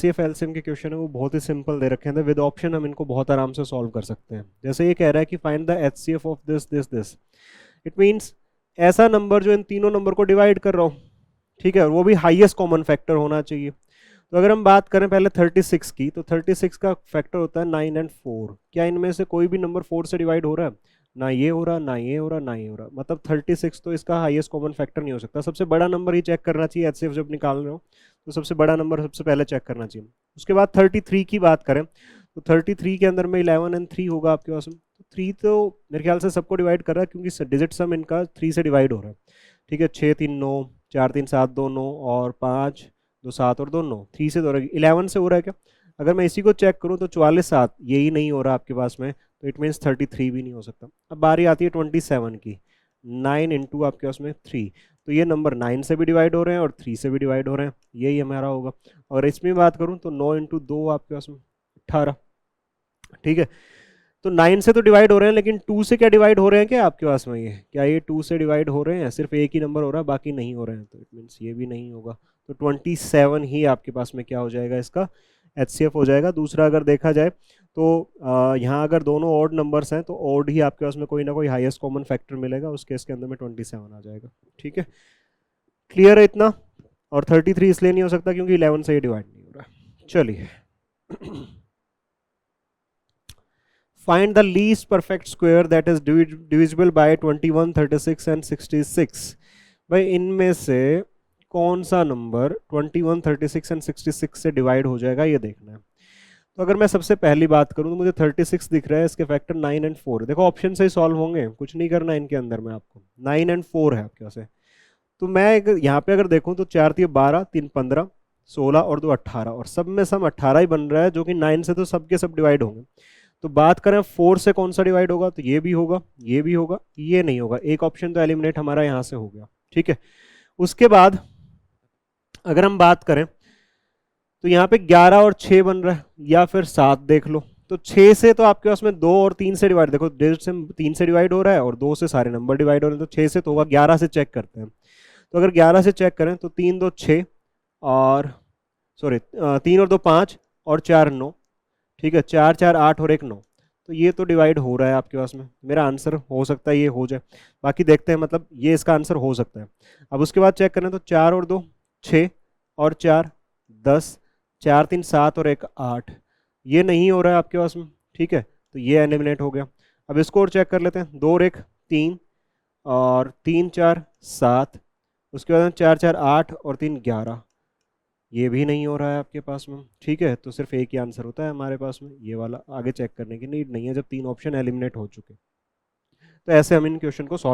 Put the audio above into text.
HCF LCM के question है वो बहुत ही सिंपल दे रखे हैं, विद ऑप्शन हम इनको बहुत आराम से सॉल्व कर सकते हैं। जैसे ये कह रहा है कि find the HCF of this this this, it means ऐसा नंबर जो इन तीनों नंबर को डिवाइड कर रहा हूँ, ठीक है, और वो भी हाईएस्ट कॉमन फैक्टर होना चाहिए। तो अगर हम बात करें पहले 36 की, तो 36 का फैक्टर होता है 9 एंड 4। क्या इनमें से कोई भी नंबर 4 से डिवाइड हो रहा है? ना ये हो रहा, ना ये हो रहा, ना ये हो रहा, मतलब 36 तो इसका हाईएस्ट कॉमन फैक्टर नहीं हो सकता। सबसे बड़ा नंबर ही चेक करना चाहिए HCF जब निकाल रहे हो, तो सबसे बड़ा नंबर सबसे पहले चेक करना चाहिए। उसके बाद 33 की बात करें तो 33 के अंदर में 11 एंड 3 होगा आपके पास में। तो 3 तो मेरे ख्याल से सबको डिवाइड कर रहा है, क्योंकि डिजिट सम इनका 3 से डिवाइड हो रहा है, ठीक है। 6 3 9, 4 3 7 2 9 और 5 2 7 और 2 9, 3 से हो रहा है। 11 से हो रहा है क्या? अगर मैं इसी को चेक करूं तो 44 7 यही नहीं हो रहा आपके पास में, तो इट मीन्स 33 भी नहीं हो सकता। अब बारी आती है 27 की, 9 इंटू आपके पास में 3, तो ये नंबर 9 से भी डिवाइड हो रहे हैं और 3 से भी डिवाइड हो रहे हैं, यही हमारा होगा। और इसमें बात करूं तो 9 इंटू 2 आपके पास में 18, ठीक है। तो 9 से तो डिवाइड हो रहे हैं, लेकिन 2 से क्या डिवाइड हो रहे हैं क्या आपके पास में? ये क्या ये 2 से डिवाइड हो रहे हैं? सिर्फ एक ही नंबर हो रहा है, बाकी नहीं हो रहे हैं, तो इट मीन्स ये भी नहीं होगा। तो 27 ही आपके पास में क्या हो जाएगा, इसका HCF हो जाएगा। दूसरा अगर देखा जाए तो यहाँ अगर दोनों ऑड नंबर्स हैं तो ऑड ही आपके पास में कोई ना कोई हाईएस्ट कॉमन फैक्टर मिलेगा, उस केस के अंदर में 27 आ जाएगा, ठीक है। क्लियर है इतना? और 33 इसलिए नहीं हो सकता क्योंकि 11 से ही डिवाइड नहीं हो रहा। चलिए find the least perfect square that is divisible by 21 36 and 66। भाई इनमें से कौन सा नंबर 21 36 एंड 66 से डिवाइड हो जाएगा, ये देखना है। तो अगर मैं सबसे पहली बात करूं तो मुझे 36 दिख रहा है, इसके फैक्टर 9 एंड 4। देखो ऑप्शन से ही सॉल्व होंगे, कुछ नहीं करना इनके अंदर में आपको। 9 एंड 4 है आपके पास है। तो मैं यहाँ पे अगर देखूं तो 4 3 12 3 15 16 और 2 18, और सब में सम 18 ही बन रहा है, जो कि 9 से तो सबके सब डिवाइड होंगे। तो बात करें 4 से कौन सा डिवाइड होगा, तो ये भी होगा, ये भी होगा, ये नहीं होगा। एक ऑप्शन तो एलिमिनेट हमारा यहाँ से हो गया, ठीक है। उसके बाद अगर हम बात करें तो यहाँ पे 11 और 6 बन रहा है, या फिर 7 देख लो। तो 6 से तो आपके पास में 2 और 3 से डिवाइड, देखो डिजिट से 3 से डिवाइड हो रहा है और 2 से सारे नंबर डिवाइड हो रहे हैं, तो 6 से तो होगा। 11 से चेक करते हैं, तो अगर 11 से चेक करें तो 3 2 6 और 3 और 2 5 और 4 9, ठीक है। 4 4 8 और 1 9, तो ये तो डिवाइड हो रहा है आपके पास में। मेरा आंसर हो सकता है ये हो जाए, बाकी देखते हैं, मतलब ये इसका आंसर हो सकता है। अब उसके बाद चेक करें तो 4 और 2 6 और 4 10, 4 3 7 और 1 8, ये नहीं हो रहा है आपके पास में, ठीक है। तो ये एलिमिनेट हो गया। अब इसको और चेक कर लेते हैं। 2 और 1 3 और 3 4 7, उसके बाद 4 4 8 और 3 11, ये भी नहीं हो रहा है आपके पास में, ठीक है। तो सिर्फ एक ही आंसर होता है हमारे पास में, ये वाला। आगे चेक करने की नीड नहीं है जब 3 ऑप्शन एलिमिनेट हो चुके। तो ऐसे हम इन क्वेश्चन को सॉल्व